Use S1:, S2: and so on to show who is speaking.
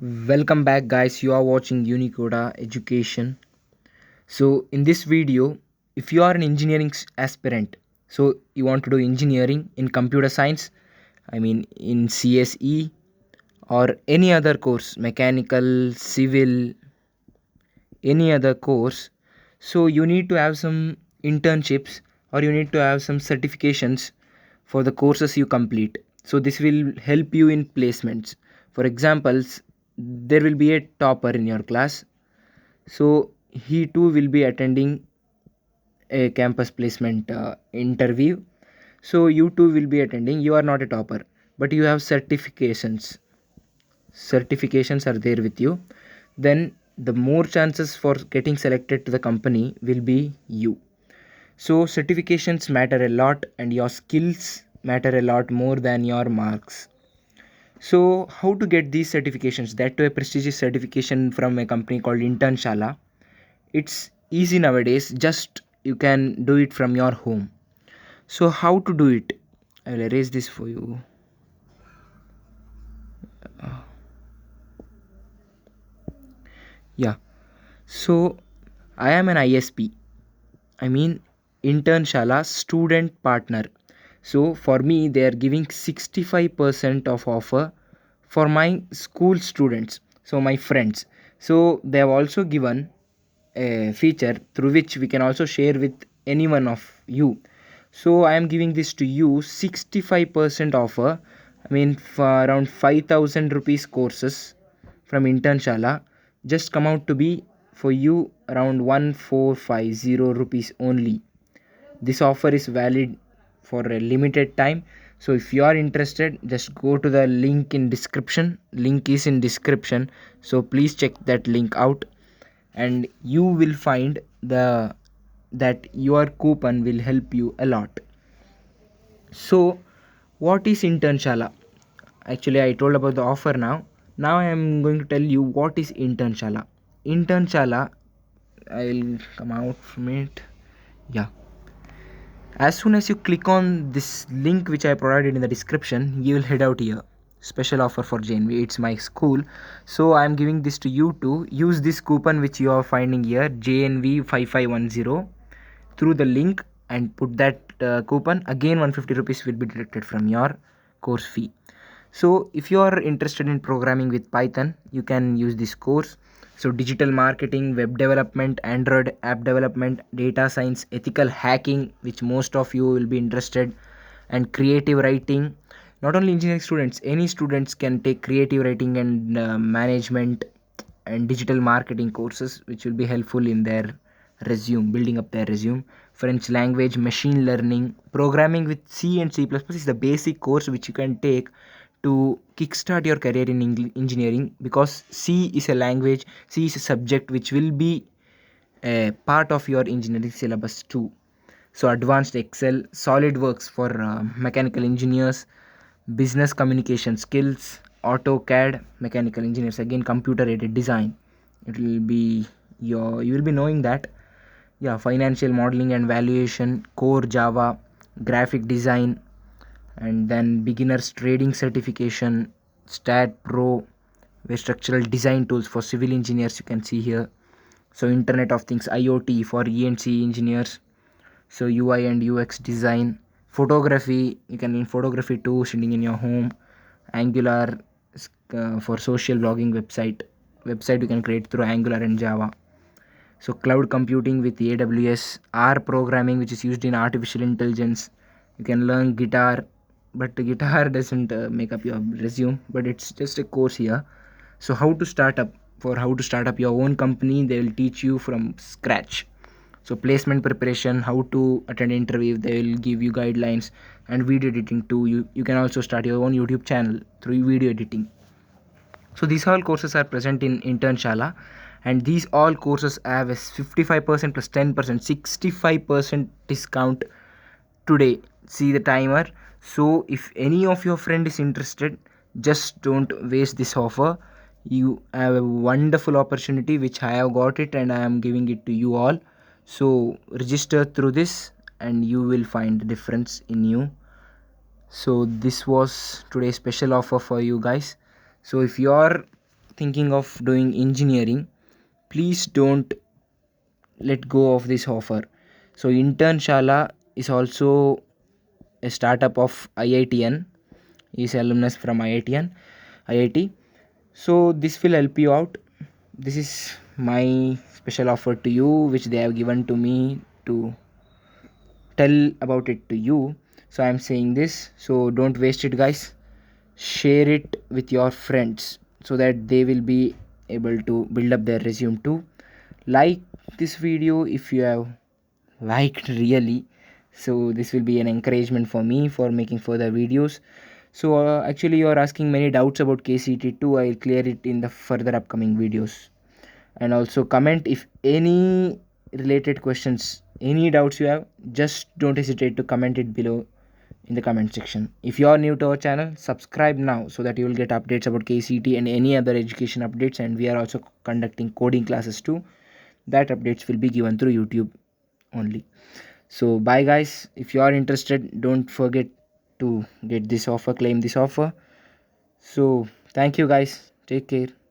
S1: Welcome back, guys. You are watching Unicoda Education. So, in this video, if you are an engineering aspirant, so you want to do engineering in computer science, in CSE or any other course, mechanical, civil, any other course, so you need to have some internships or you need to have some certifications for the courses you complete. So, this will help you in placements. For examples, there will be a topper in your class, so he too will be attending a campus placement interview. So you too will be attending. You are not a topper, but you have certifications are there with you. Then the more chances for getting selected to the company will be you. So certifications matter a lot and your skills matter a lot more than your marks. So, how to get these certifications? That to a prestigious certification from a company called Internshala. It's easy nowadays. Just you can do it from your home. So, how to do it? I will erase this for you. Yeah. So, I am an ISP. I mean, Internshala student partner. So, for me, they are giving 65% of offer for my school students. So, my friends. So, they have also given a feature through which we can also share with any one of you. So, I am giving this to you 65% offer. For around 5000 rupees courses from Internshala just come out to be for you around 1450 rupees only. This offer is valid for a limited time. So if you are interested, just go to the link in description. Link is in description. So please check that link out and you will find the that your coupon will help you a lot. So what is Internshala? Actually, I told about the offer now. Now I am going to tell you what is Internshala. Internshala, I'll come out from it. Yeah. As soon as you click on this link which I provided in the description, you will head out here. Special offer for JNV. It's my school. So I am giving this to you to use this coupon which you are finding here, JNV5510, through the link and put that coupon. Again 150 rupees will be deducted from your course fee. So if you are interested in programming with Python, you can use this course. So digital marketing, web development, Android app development, data science, ethical hacking, which most of you will be interested, and creative writing. Not only engineering students, any students can take creative writing and management and digital marketing courses, which will be helpful in their resume, building up their resume. French language, machine learning, programming with C and C++ is the basic course which you can take to kickstart your career in engineering, because C is a language, C is a subject which will be a part of your engineering syllabus too. So advanced Excel, SolidWorks for mechanical engineers, business communication skills, AutoCAD, mechanical engineers, again computer aided design. It will be you will be knowing that. Yeah, financial modeling and valuation, core Java, graphic design, and then beginners trading certification, Stat Pro, where structural design tools for civil engineers you can see here. So Internet of Things, IoT for E&C engineers. So UI and UX design, photography, you can in photography too, sitting in your home. Angular for social blogging website you can create through Angular and Java. So cloud computing with AWS, R programming which is used in artificial intelligence. You can learn guitar, but the guitar doesn't make up your resume, but it's just a course here. So how to start up your own company, they will teach you from scratch. So placement preparation, how to attend interview, they will give you guidelines, and video editing too. You can also start your own YouTube channel through video editing. So these all courses are present in Internshala, and these all courses have a 55% plus 10%, 65% discount today. See the timer. So if any of your friend is interested, just don't waste this offer. You have a wonderful opportunity which I have got it and I am giving it to you all. So register through this and you will find the difference in you. So this was today's special offer for you guys. So if you are thinking of doing engineering, please don't let go of this offer. So Intern Shala is also a startup of IITN. Is alumnus from IIT. So this will help you out. This is my special offer to you, which they have given to me to tell about it to you. So I'm saying this, so don't waste it, guys. Share it with your friends so that they will be able to build up their resume too. Like this video if you have liked really. So this will be an encouragement for me for making further videos. So actually you are asking many doubts about KCT too. I'll clear it in the further upcoming videos. And also comment if any related questions, any doubts you have, just don't hesitate to comment it below in the comment section. If you are new to our channel, subscribe now so that you will get updates about KCT and any other education updates. And we are also conducting coding classes too. That updates will be given through YouTube only. So bye guys. If you are interested, don't forget to get this offer, claim this offer. So thank you guys. Take care.